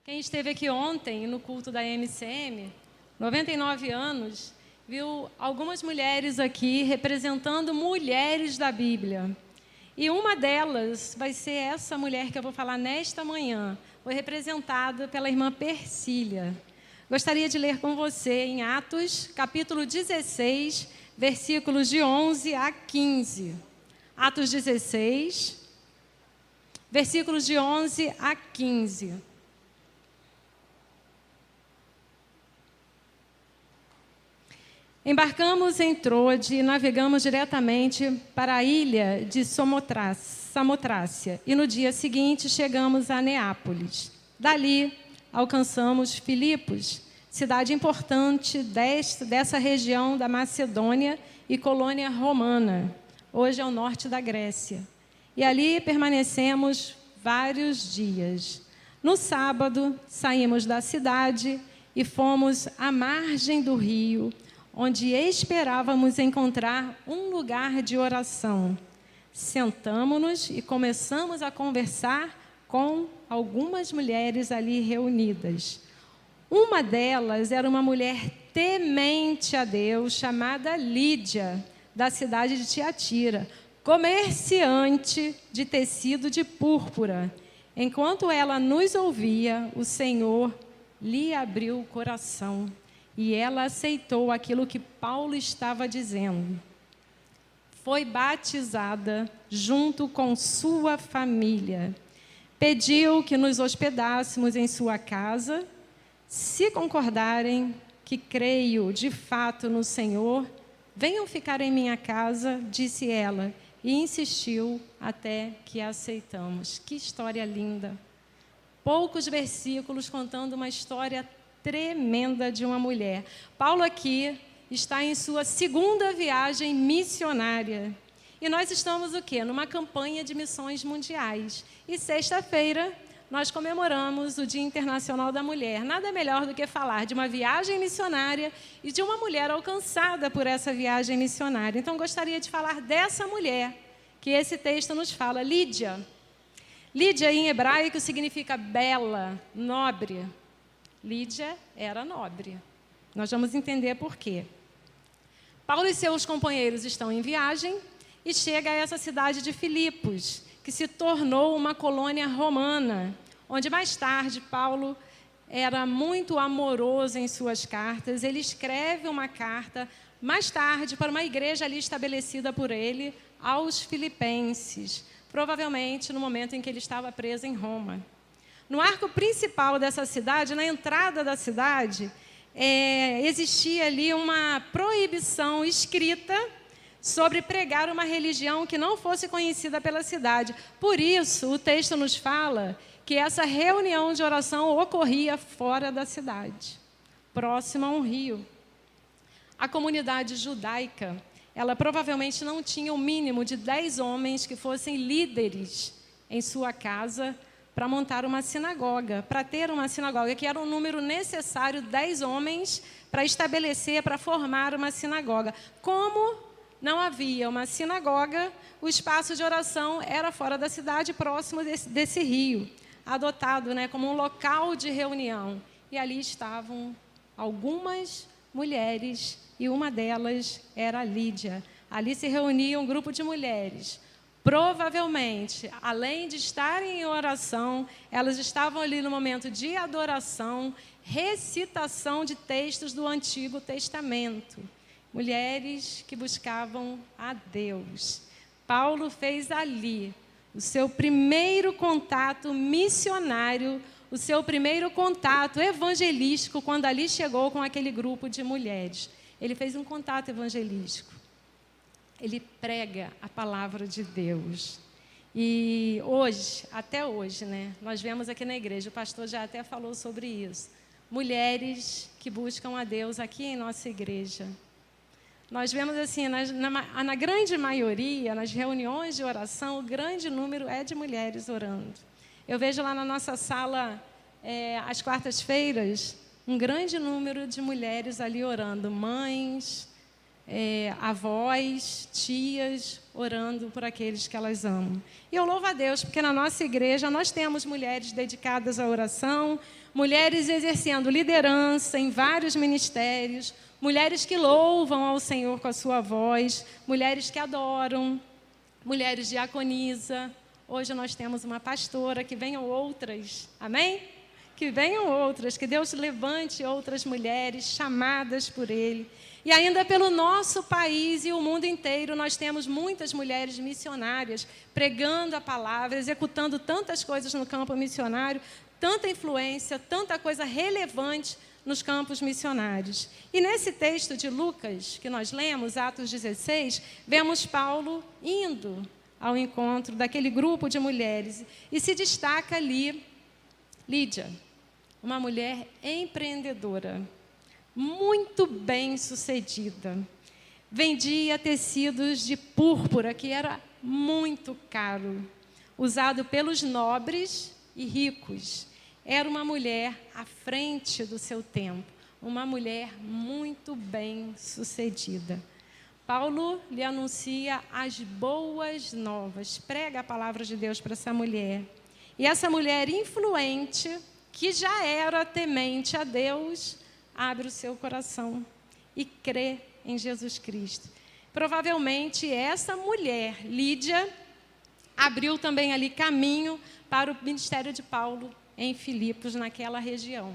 Quem esteve aqui ontem no culto da MCM, 99 anos, viu algumas mulheres aqui representando mulheres da Bíblia. E uma delas vai ser essa mulher que eu vou falar nesta manhã. Foi representada pela irmã Persília. Gostaria de ler com você em Atos, capítulo 16, versículos de 11 a 15. Atos 16, versículos de 11 a 15. Embarcamos em Trode e navegamos diretamente para a ilha de Samotrácia e no dia seguinte chegamos a Neápolis. Dali alcançamos Filipos, cidade importante dessa região da Macedônia e colônia romana, hoje é o norte da Grécia. E ali permanecemos vários dias. No sábado saímos da cidade e fomos à margem do rio, onde esperávamos encontrar um lugar de oração. Sentamo-nos e começamos a conversar com algumas mulheres ali reunidas. Uma delas era uma mulher temente a Deus, chamada Lídia, da cidade de Tiatira, comerciante de tecido de púrpura. Enquanto ela nos ouvia, o Senhor lhe abriu o coração. E ela aceitou aquilo que Paulo estava dizendo. Foi batizada junto com sua família. Pediu que nos hospedássemos em sua casa. Se concordarem que creio de fato no Senhor, venham ficar em minha casa, disse ela, e insistiu até que aceitamos. Que história linda! Poucos versículos contando uma história tremenda de uma mulher. Paulo aqui está em sua segunda viagem missionária. E nós estamos o quê? Numa campanha de missões mundiais. E sexta-feira nós comemoramos o Dia Internacional da Mulher. Nada melhor do que falar de uma viagem missionária e de uma mulher alcançada por essa viagem missionária. Então gostaria de falar dessa mulher que esse texto nos fala, Lídia. Lídia em hebraico significa bela, nobre. Lídia era nobre. Nós vamos entender por quê. Paulo e seus companheiros estão em viagem e chega a essa cidade de Filipos, que se tornou uma colônia romana, onde mais tarde Paulo era muito amoroso em suas cartas. Ele escreve uma carta mais tarde para uma igreja ali estabelecida por ele, aos filipenses, provavelmente no momento em que ele estava preso em Roma. No arco principal dessa cidade, na entrada da cidade, existia ali uma proibição escrita sobre pregar uma religião que não fosse conhecida pela cidade. Por isso, o texto nos fala que essa reunião de oração ocorria fora da cidade, próxima a um rio. A comunidade judaica, ela provavelmente não tinha o mínimo de 10 homens que fossem líderes em sua casa, para montar uma sinagoga, para ter uma sinagoga, que era um número necessário, 10 homens, para estabelecer, para formar uma sinagoga. Como não havia uma sinagoga, o espaço de oração era fora da cidade, próximo desse rio, adotado, como um local de reunião. E ali estavam algumas mulheres, e uma delas era a Lídia. Ali se reunia um grupo de mulheres. Provavelmente, além de estarem em oração, elas estavam ali no momento de adoração, recitação de textos do Antigo Testamento. Mulheres que buscavam a Deus. Paulo fez ali o seu primeiro contato missionário, o seu primeiro contato evangelístico, quando ali chegou com aquele grupo de mulheres. Ele fez um contato evangelístico. Ele prega a palavra de Deus. E hoje, até hoje, nós vemos aqui na igreja, o pastor já até falou sobre isso, mulheres que buscam a Deus aqui em nossa igreja. Nós vemos assim, na grande maioria, nas reuniões de oração, o grande número é de mulheres orando. Eu vejo lá na nossa sala, às quartas-feiras, um grande número de mulheres ali orando, mães, avós, tias, orando por aqueles que elas amam. E eu louvo a Deus, porque na nossa igreja nós temos mulheres dedicadas à oração, mulheres exercendo liderança em vários ministérios, mulheres que louvam ao Senhor com a sua voz, mulheres que adoram, mulheres diaconisa. Hoje nós temos uma pastora, que venham outras, amém? Que venham outras, que Deus levante outras mulheres chamadas por Ele. E ainda pelo nosso país e o mundo inteiro, nós temos muitas mulheres missionárias pregando a palavra, executando tantas coisas no campo missionário, tanta influência, tanta coisa relevante nos campos missionários. E nesse texto de Lucas, que nós lemos, Atos 16, vemos Paulo indo ao encontro daquele grupo de mulheres. E se destaca ali Lídia, uma mulher empreendedora, muito bem sucedida. Vendia tecidos de púrpura, que era muito caro, usado pelos nobres e ricos. Era uma mulher à frente do seu tempo, uma mulher muito bem sucedida. Paulo lhe anuncia as boas novas, prega a palavra de Deus para essa mulher. E essa mulher influente, que já era temente a Deus, abre o seu coração e crê em Jesus Cristo. Provavelmente essa mulher, Lídia, abriu também ali caminho para o ministério de Paulo em Filipos, naquela região,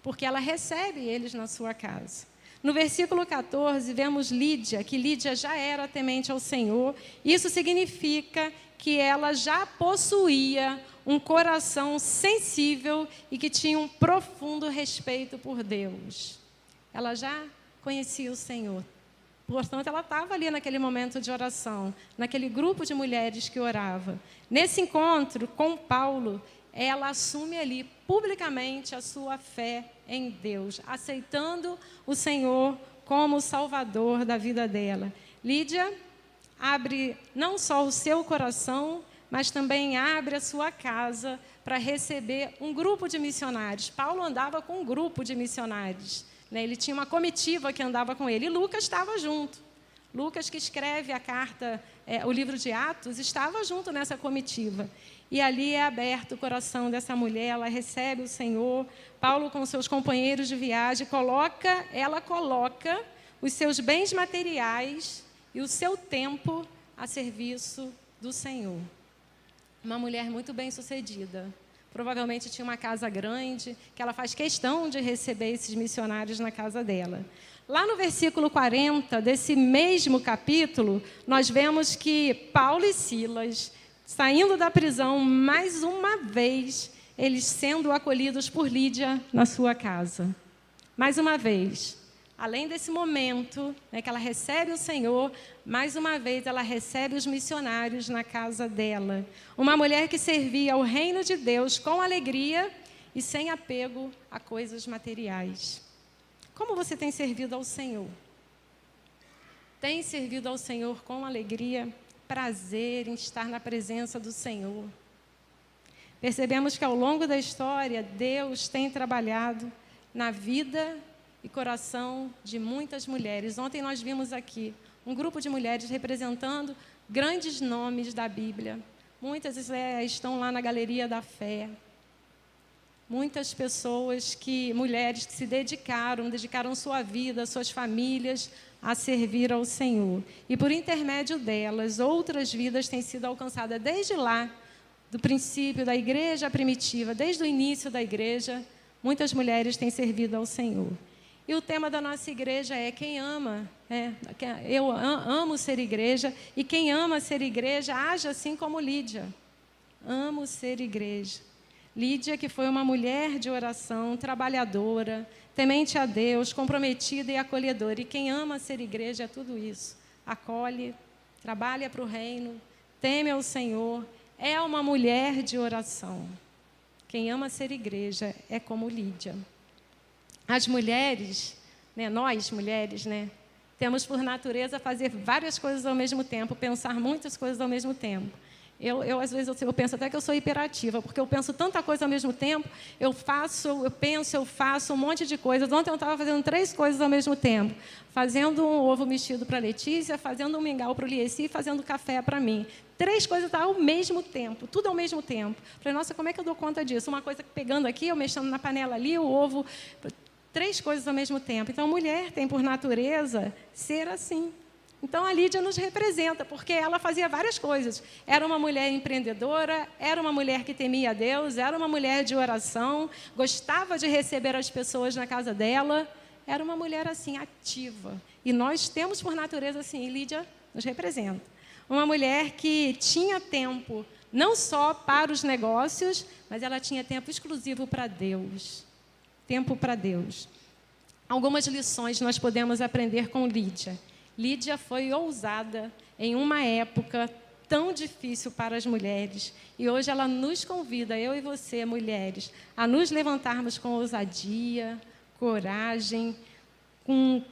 porque ela recebe eles na sua casa. No versículo 14, vemos Lídia, que Lídia já era temente ao Senhor. Isso significa que ela já possuía um coração sensível e que tinha um profundo respeito por Deus. Ela já conhecia o Senhor. Portanto, ela estava ali naquele momento de oração, naquele grupo de mulheres que orava. Nesse encontro com Paulo, ela assume ali publicamente a sua fé em Deus, aceitando o Senhor como o Salvador da vida dela. Lídia abre não só o seu coração, mas também abre a sua casa para receber um grupo de missionários. Paulo andava com um grupo de missionários, né? Ele tinha uma comitiva que andava com ele, e Lucas estava junto. Lucas, que escreve a carta, o livro de Atos, estava junto nessa comitiva. E ali é aberto o coração dessa mulher, ela recebe o Senhor. Paulo, com seus companheiros de viagem, ela coloca os seus bens materiais e o seu tempo a serviço do Senhor. Uma mulher muito bem-sucedida. Provavelmente tinha uma casa grande, que ela faz questão de receber esses missionários na casa dela. Lá no versículo 40 desse mesmo capítulo, nós vemos que Paulo e Silas, saindo da prisão mais uma vez, eles sendo acolhidos por Lídia na sua casa. Mais uma vez, além desse momento, né, que ela recebe o Senhor, mais uma vez ela recebe os missionários na casa dela. Uma mulher que servia ao reino de Deus com alegria e sem apego a coisas materiais. Como você tem servido ao Senhor? Tem servido ao Senhor com alegria, prazer em estar na presença do Senhor? Percebemos que ao longo da história, Deus tem trabalhado na vida e coração de muitas mulheres. Ontem nós vimos aqui um grupo de mulheres representando grandes nomes da Bíblia. Muitas estão lá na Galeria da Fé. Muitas pessoas, mulheres que se dedicaram sua vida, suas famílias a servir ao Senhor. E por intermédio delas, outras vidas têm sido alcançadas desde lá, do princípio da igreja primitiva, desde o início da igreja, muitas mulheres têm servido ao Senhor. E o tema da nossa igreja é quem ama, eu amo ser igreja, e quem ama ser igreja, age assim como Lídia. Amo ser igreja. Lídia, que foi uma mulher de oração, trabalhadora, temente a Deus, comprometida e acolhedora. E quem ama ser igreja é tudo isso. Acolhe, trabalha para o reino, teme ao Senhor, é uma mulher de oração. Quem ama ser igreja é como Lídia. As mulheres, nós mulheres, temos por natureza fazer várias coisas ao mesmo tempo, pensar muitas coisas ao mesmo tempo. Às vezes, eu penso até que eu sou hiperativa, porque eu penso tanta coisa ao mesmo tempo, eu faço um monte de coisas. Ontem eu estava fazendo 3 coisas ao mesmo tempo. Fazendo um ovo mexido para a Letícia, fazendo um mingau para o Liesi e fazendo café para mim. 3 coisas ao mesmo tempo, tudo ao mesmo tempo. Falei, nossa, como é que eu dou conta disso? Uma coisa pegando aqui, eu mexendo na panela ali, o ovo... 3 coisas ao mesmo tempo. Então, a mulher tem, por natureza, ser assim. Então, a Lídia nos representa, porque ela fazia várias coisas. Era uma mulher empreendedora, era uma mulher que temia a Deus, era uma mulher de oração, gostava de receber as pessoas na casa dela. Era uma mulher, assim, ativa. E nós temos, por natureza, assim, e Lídia nos representa. Uma mulher que tinha tempo, não só para os negócios, mas ela tinha tempo exclusivo para Deus. Tempo para Deus. Algumas lições nós podemos aprender com Lídia. Lídia foi ousada em uma época tão difícil para as mulheres. E hoje ela nos convida, eu e você, mulheres, a nos levantarmos com ousadia, coragem,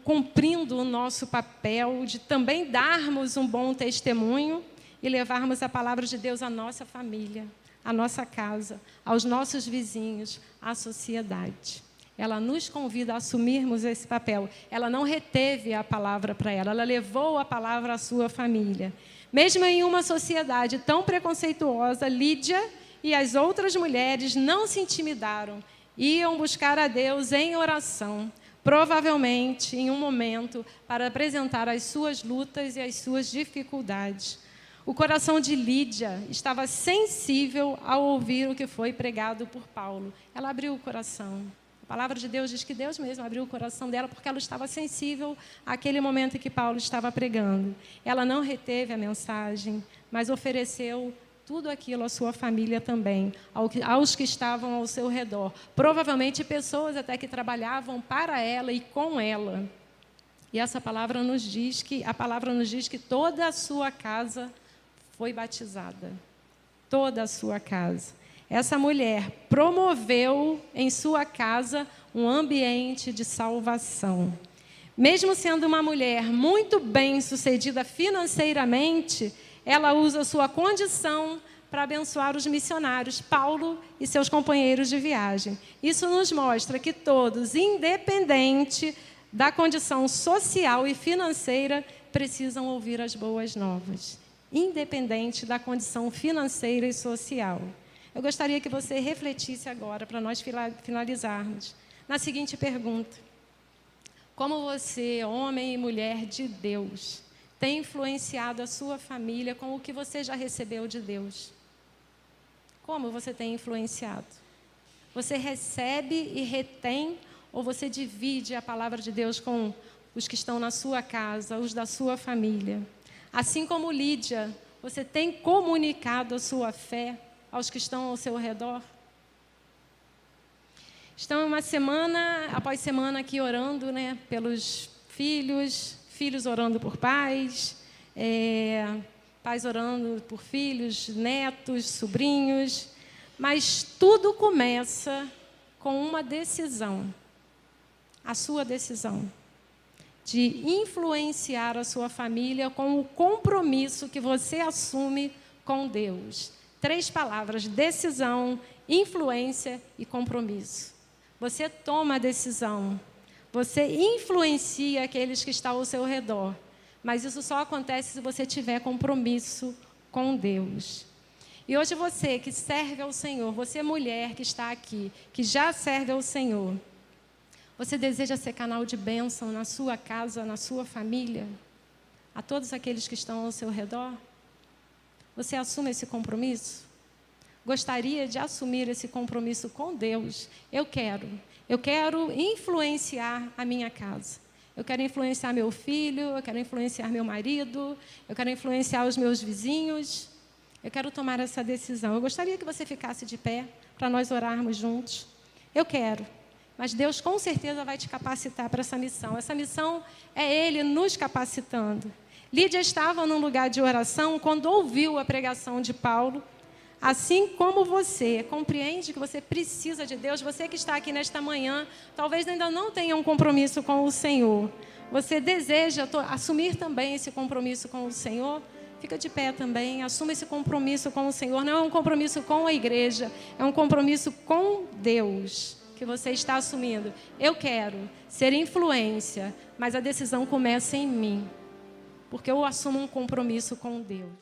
cumprindo o nosso papel de também darmos um bom testemunho e levarmos a palavra de Deus à nossa família, à nossa casa, aos nossos vizinhos, à sociedade. Ela nos convida a assumirmos esse papel. Ela não reteve a palavra para ela, ela levou a palavra à sua família. Mesmo em uma sociedade tão preconceituosa, Lídia e as outras mulheres não se intimidaram. Iam buscar a Deus em oração, provavelmente em um momento para apresentar as suas lutas e as suas dificuldades. O coração de Lídia estava sensível ao ouvir o que foi pregado por Paulo. Ela abriu o coração. A palavra de Deus diz que Deus mesmo abriu o coração dela porque ela estava sensível àquele momento em que Paulo estava pregando. Ela não reteve a mensagem, mas ofereceu tudo aquilo à sua família também, aos que estavam ao seu redor. Provavelmente pessoas até que trabalhavam para ela e com ela. E essa palavra nos diz que toda a sua casa foi batizada. Toda a sua casa. Essa mulher promoveu em sua casa um ambiente de salvação. Mesmo sendo uma mulher muito bem-sucedida financeiramente, ela usa sua condição para abençoar os missionários, Paulo e seus companheiros de viagem. Isso nos mostra que todos, independente da condição social e financeira, precisam ouvir as boas novas. Independente da condição financeira e social. Eu gostaria que você refletisse agora, para nós finalizarmos, na seguinte pergunta. Como você, homem e mulher de Deus, tem influenciado a sua família com o que você já recebeu de Deus? Como você tem influenciado? Você recebe e retém, ou você divide a palavra de Deus com os que estão na sua casa, os da sua família? Assim como Lídia, você tem comunicado a sua fé aos que estão ao seu redor? Estão uma semana após semana aqui orando, né, pelos filhos, filhos orando por pais, pais orando por filhos, netos, sobrinhos. Mas tudo começa com uma decisão, a sua decisão, de influenciar a sua família com o compromisso que você assume com Deus. 3 palavras: decisão, influência e compromisso. Você toma a decisão, você influencia aqueles que estão ao seu redor, mas isso só acontece se você tiver compromisso com Deus. E hoje você que serve ao Senhor, você mulher que está aqui, que já serve ao Senhor, você deseja ser canal de bênção na sua casa, na sua família, a todos aqueles que estão ao seu redor? Você assume esse compromisso? Gostaria de assumir esse compromisso com Deus? Eu quero influenciar a minha casa. Eu quero influenciar meu filho, eu quero influenciar meu marido, eu quero influenciar os meus vizinhos. Eu quero tomar essa decisão. Eu gostaria que você ficasse de pé para nós orarmos juntos. Eu quero. Mas Deus com certeza vai te capacitar para essa missão. Essa missão é Ele nos capacitando. Lídia estava num lugar de oração quando ouviu a pregação de Paulo. Assim como você compreende que você precisa de Deus, você que está aqui nesta manhã, talvez ainda não tenha um compromisso com o Senhor. Você deseja assumir também esse compromisso com o Senhor? Fica de pé também, assuma esse compromisso com o Senhor. Não é um compromisso com a igreja, é um compromisso com Deus que você está assumindo. Eu quero ser influência, mas a decisão começa em mim, porque eu assumo um compromisso com Deus.